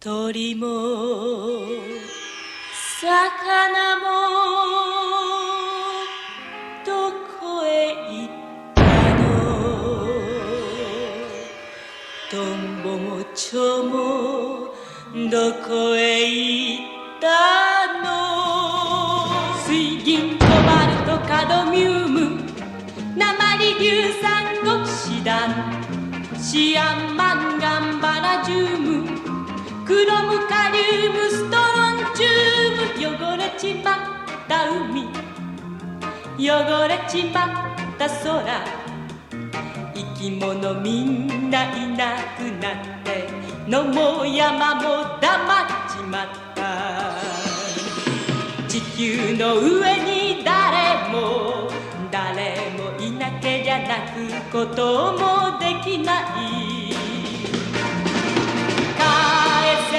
鳥も魚もどこへ行ったの。トンボも蝶もどこへ行ったの。水銀コバルトカドミウム鉛硫酸ゴキシダンシアンマンガンバナジウムクロムカリウムストロンチウム汚れちまった海汚れちまった空生き物みんないなくなって野も山も黙っちまった地球の上に誰もいなけりゃ泣くこともできない返せ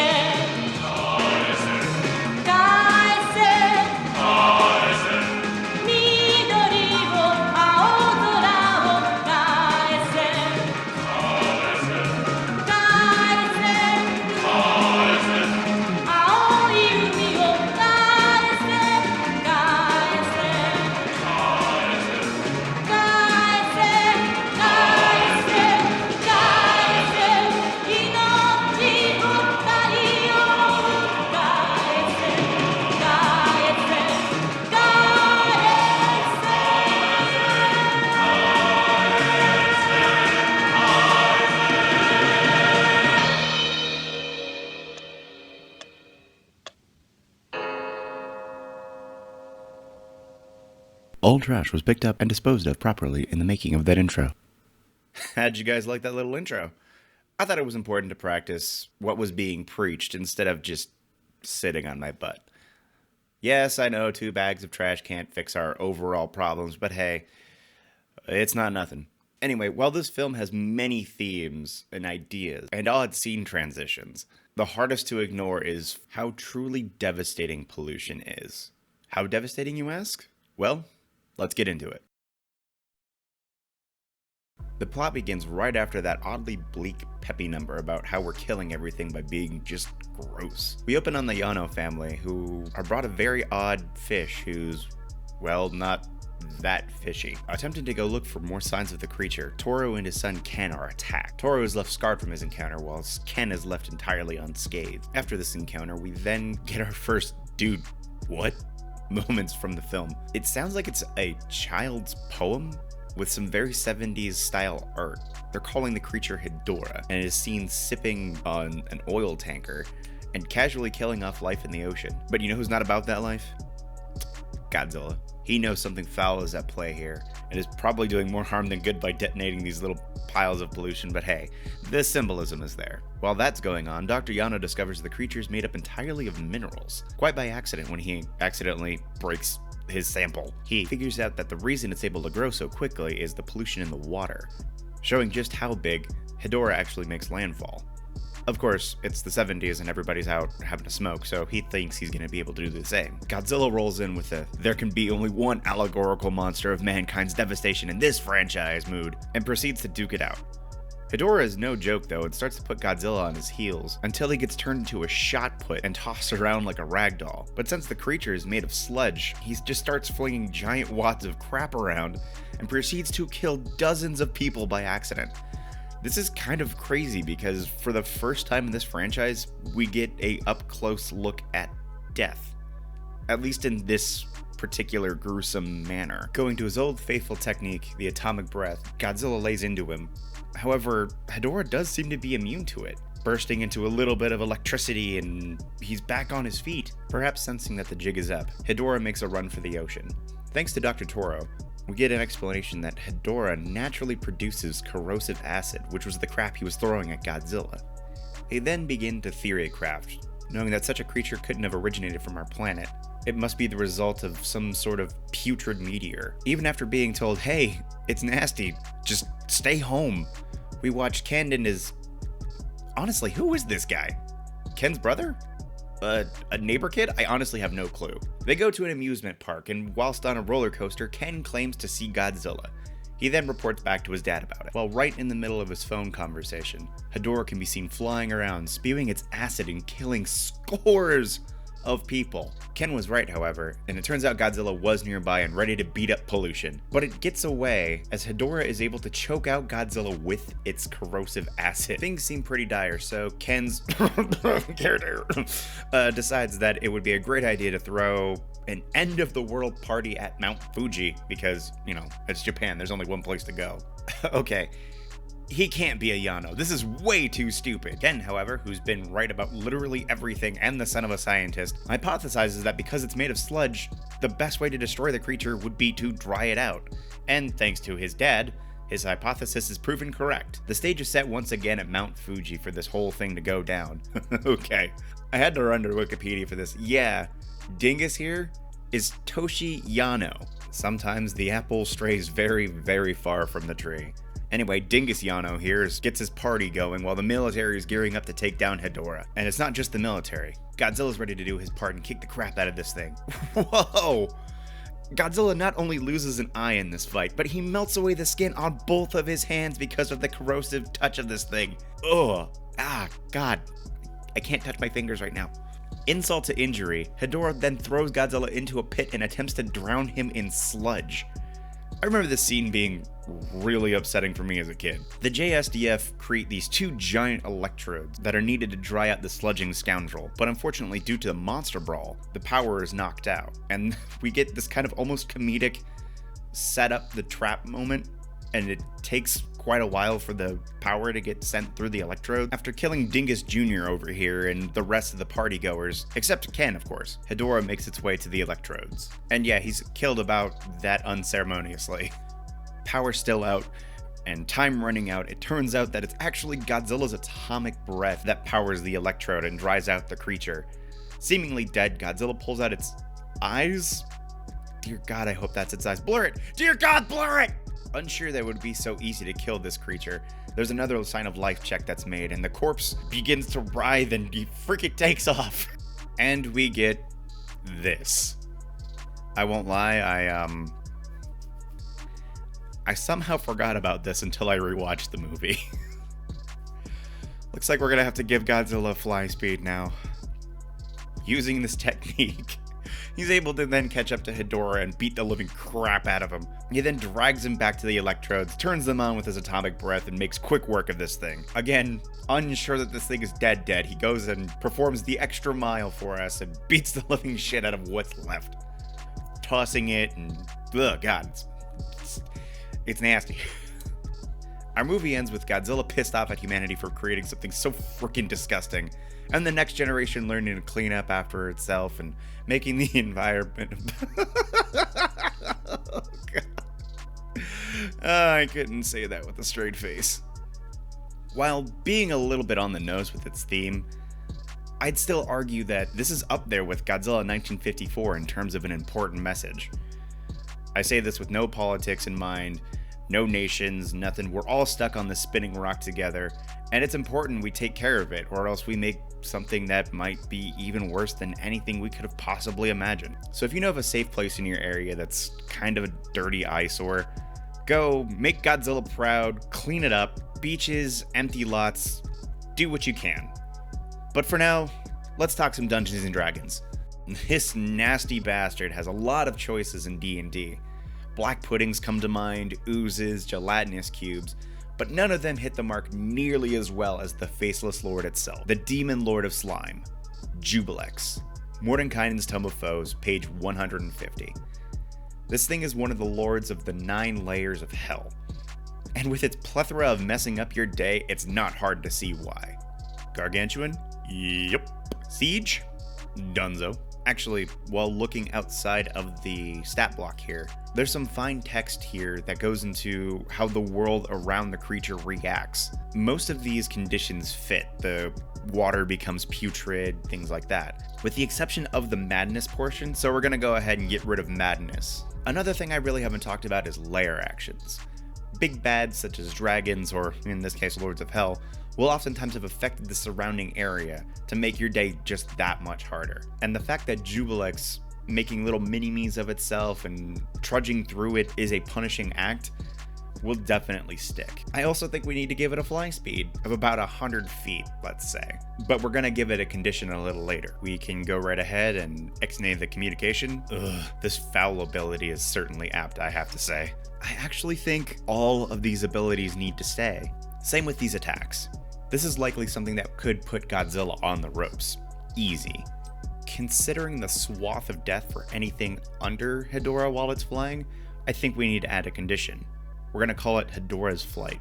All trash was picked up and disposed of properly in the making of that intro. How'd you guys like that little intro? I thought it was important to practice what was being preached instead of just sitting on my butt. Yes, I know 2 bags of trash can't fix our overall problems, but hey, it's not nothing. Anyway, while this film has many themes and ideas and odd scene transitions, the hardest to ignore is how truly devastating pollution is. How devastating, you ask? Well, let's get into it. The plot begins right after that oddly bleak, peppy number about how we're killing everything by being just gross. We open on the Yano family, who are brought a very odd fish who's, well, not that fishy. Attempting to go look for more signs of the creature, Toro and his son Ken are attacked. Toro is left scarred from his encounter, whilst Ken is left entirely unscathed. After this encounter, we then get our first dude, what? Moments from the film. It sounds like it's a child's poem with some very 70s style art. They're calling the creature Hedorah and is seen sipping on an oil tanker and casually killing off life in the ocean. But you know who's not about that life? Godzilla. He knows something foul is at play here and is probably doing more harm than good by detonating these little piles of pollution, but hey, the symbolism is there. While that's going on, Dr. Yano discovers the creature is made up entirely of minerals, quite by accident when he accidentally breaks his sample. He figures out that the reason it's able to grow so quickly is the pollution in the water, showing just how big Hedorah actually makes landfall. Of course, it's the 70s and everybody's out having a smoke, so he thinks he's going to be able to do the same. Godzilla rolls in with a "there can be only one allegorical monster of mankind's devastation in this franchise" mood, and proceeds to duke it out. Hedorah is no joke though and starts to put Godzilla on his heels, until he gets turned into a shot put and tossed around like a ragdoll. But since the creature is made of sludge, he just starts flinging giant wads of crap around, and proceeds to kill dozens of people by accident. This is kind of crazy because for the first time in this franchise, we get a up-close look at death. At least in this particular gruesome manner. Going to his old faithful technique, the atomic breath, Godzilla lays into him. However, Hedorah does seem to be immune to it, bursting into a little bit of electricity and he's back on his feet. Perhaps sensing that the jig is up, Hedorah makes a run for the ocean. Thanks to Dr. Toro, we get an explanation that Hedorah naturally produces corrosive acid, which was the crap he was throwing at Godzilla. They then begin to theory craft, knowing that such a creature couldn't have originated from our planet. It must be the result of some sort of putrid meteor. Even after being told, hey, it's nasty, just stay home, we watch Ken and his... Honestly, who is this guy? Ken's brother? A neighbor kid? I honestly have no clue. They go to an amusement park, and whilst on a roller coaster, Ken claims to see Godzilla. He then reports back to his dad about it. While right in the middle of his phone conversation, Hedorah can be seen flying around, spewing its acid and killing scores of people. Ken was right, however, and it turns out Godzilla was nearby and ready to beat up pollution. But it gets away as Hedorah is able to choke out Godzilla with its corrosive acid. Things seem pretty dire, so Ken's character decides that it would be a great idea to throw an end of the world party at Mount Fuji because, you know, it's Japan, there's only one place to go. Okay. He can't be a Yano. This is way too stupid. Ken, however, who's been right about literally everything and the son of a scientist, hypothesizes that because it's made of sludge, the best way to destroy the creature would be to dry it out. And thanks to his dad, his hypothesis is proven correct. The stage is set once again at Mount Fuji for this whole thing to go down. Okay. I had to run to Wikipedia for this. Yeah, Dingus here is Toshi Yano. Sometimes the apple strays very, very far from the tree. Anyway, Dingus Yano here gets his party going while the military is gearing up to take down Hedorah. And it's not just the military. Godzilla's ready to do his part and kick the crap out of this thing. Whoa! Godzilla not only loses an eye in this fight, but he melts away the skin on both of his hands because of the corrosive touch of this thing. Ugh. Ah, God. I can't touch my fingers right now. Insult to injury, Hedorah then throws Godzilla into a pit and attempts to drown him in sludge. I remember this scene being really upsetting for me as a kid. The JSDF create these two giant electrodes that are needed to dry out the sludging scoundrel, but unfortunately due to the monster brawl, the power is knocked out, and we get this kind of almost comedic set up the trap moment, and it takes quite a while for the power to get sent through the electrode. After killing Dingus Jr. over here and the rest of the partygoers, except Ken of course, Hedorah makes its way to the electrodes. And yeah, he's killed about that unceremoniously. Power still out, and time running out, it turns out that it's actually Godzilla's atomic breath that powers the electrode and dries out the creature. Seemingly dead, Godzilla pulls out its eyes? Dear God, I hope that's its eyes. Blur it! Dear God, blur it! Unsure that it would be so easy to kill this creature, there's another sign of life check that's made, and the corpse begins to writhe and he freaking takes off. And we get this. I won't lie, I somehow forgot about this until I rewatched the movie. Looks like we're gonna have to give Godzilla fly speed now. Using this technique, he's able to then catch up to Hedorah and beat the living crap out of him. He then drags him back to the electrodes, turns them on with his atomic breath, and makes quick work of this thing. Again, unsure that this thing is dead, he goes and performs the extra mile for us and beats the living shit out of what's left. Tossing it and, ugh, God, it's nasty. Our movie ends with Godzilla pissed off at humanity for creating something so freaking disgusting, and the next generation learning to clean up after itself and making the environment. Oh, God. I couldn't say that with a straight face. While being a little bit on the nose with its theme, I'd still argue that this is up there with Godzilla 1954 in terms of an important message. I say this with no politics in mind, no nations, nothing. We're all stuck on this spinning rock together, and it's important we take care of it, or else we make something that might be even worse than anything we could have possibly imagined. So if you know of a safe place in your area that's kind of a dirty eyesore, go make Godzilla proud, clean it up, beaches, empty lots, do what you can. But for now, let's talk some Dungeons & Dragons. This nasty bastard has a lot of choices in D&D. Black puddings come to mind, oozes, gelatinous cubes, but none of them hit the mark nearly as well as the Faceless Lord itself, the Demon Lord of Slime, Jubilex. Mordenkainen's Tome of Foes, page 150. This thing is one of the lords of the 9 layers of hell, and with its plethora of messing up your day, it's not hard to see why. Gargantuan? Yep. Siege? Dunzo. Actually, while looking outside of the stat block here, there's some fine text here that goes into how the world around the creature reacts. Most of these conditions fit. The water becomes putrid, things like that. With the exception of the madness portion, so we're gonna go ahead and get rid of madness. Another thing I really haven't talked about is lair actions. Big bads such as dragons, or in this case Lords of Hell, will oftentimes have affected the surrounding area to make your day just that much harder. And the fact that Jubilex making little mini-me's of itself and trudging through it is a punishing act will definitely stick. I also think we need to give it a flying speed of about 100 feet, let's say. But we're gonna give it a condition a little later. We can go right ahead and externate the communication. Ugh, this foul ability is certainly apt, I have to say. I actually think all of these abilities need to stay. Same with these attacks. This is likely something that could put Godzilla on the ropes. Easy. Considering the swath of death for anything under Hedorah while it's flying, I think we need to add a condition. We're going to call it Hedorah's flight.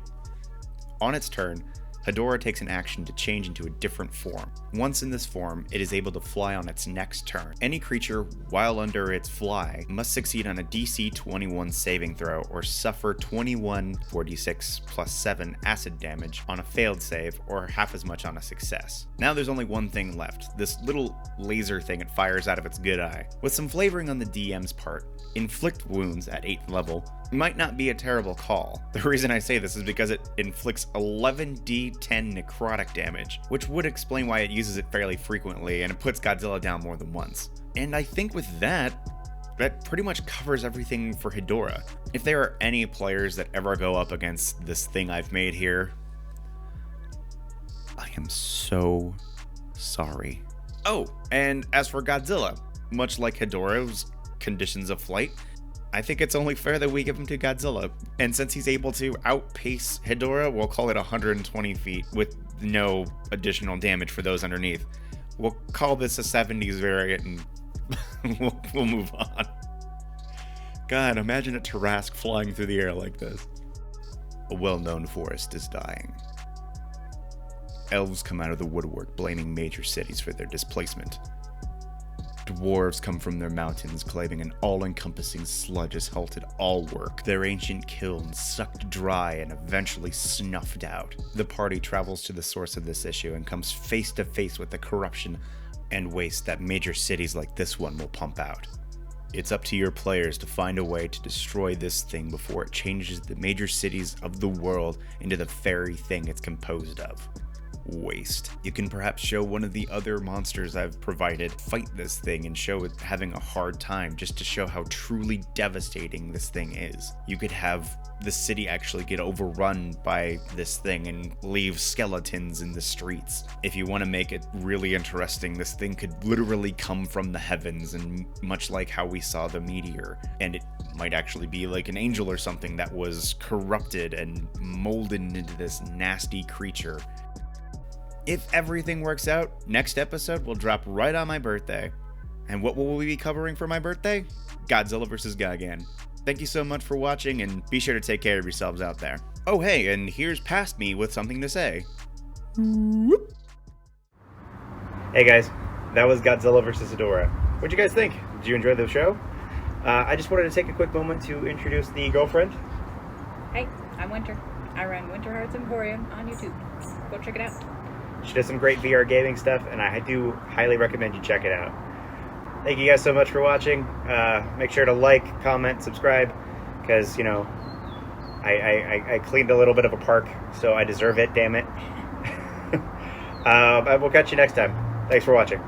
On its turn, Hedorah takes an action to change into a different form. Once in this form, it is able to fly on its next turn. Any creature, while under its fly, must succeed on a DC 21 saving throw or suffer 21d6 plus 7 acid damage on a failed save, or half as much on a success. Now there's only one thing left, this little laser thing it fires out of its good eye. With some flavoring on the DM's part, inflict wounds at 8th level might not be a terrible call. The reason I say this is because it inflicts 11d10 necrotic damage, which would explain why it uses it fairly frequently and it puts Godzilla down more than once. And I think with that pretty much covers everything for Hedorah. If there are any players that ever go up against this thing I've made here, I am so sorry. Oh, and as for Godzilla, much like Hedorah's conditions of flight, I think it's only fair that we give him to Godzilla. And since he's able to outpace Hedorah, we'll call it 120 feet with no additional damage for those underneath. We'll call this a 70s variant and we'll move on. God, imagine a Tarrasque flying through the air like this. A well-known forest is dying. Elves come out of the woodwork blaming major cities for their displacement. Dwarves come from their mountains claiming an all-encompassing sludge has halted all work, their ancient kilns sucked dry and eventually snuffed out. The party travels to the source of this issue and comes face to face with the corruption and waste that major cities like this one will pump out. It's up to your players to find a way to destroy this thing before it changes the major cities of the world into the very thing it's composed of. Waste. You can perhaps show one of the other monsters I've provided fight this thing and show it having a hard time, just to show how truly devastating this thing is. You could have the city actually get overrun by this thing and leave skeletons in the streets. If you want to make it really interesting, this thing could literally come from the heavens, and much like how we saw the meteor, and it might actually be like an angel or something that was corrupted and molded into this nasty creature. If everything works out, next episode will drop right on my birthday. And what will we be covering for my birthday? Godzilla vs. Gigan. Thank you so much for watching, and be sure to take care of yourselves out there. Oh hey, and here's past me with something to say. Hey guys, that was Godzilla vs. Hedorah. What'd you guys think? Did you enjoy the show? I just wanted to take a quick moment to introduce the girlfriend. Hey, I'm Winter. I run Winter Hearts Emporium on YouTube. Go check it out. She does some great VR gaming stuff, and I do highly recommend you check it out. Thank you guys so much for watching. Make sure to like, comment, subscribe, because, you know, I cleaned a little bit of a park, so I deserve it, damn it. I will catch you next time. Thanks for watching.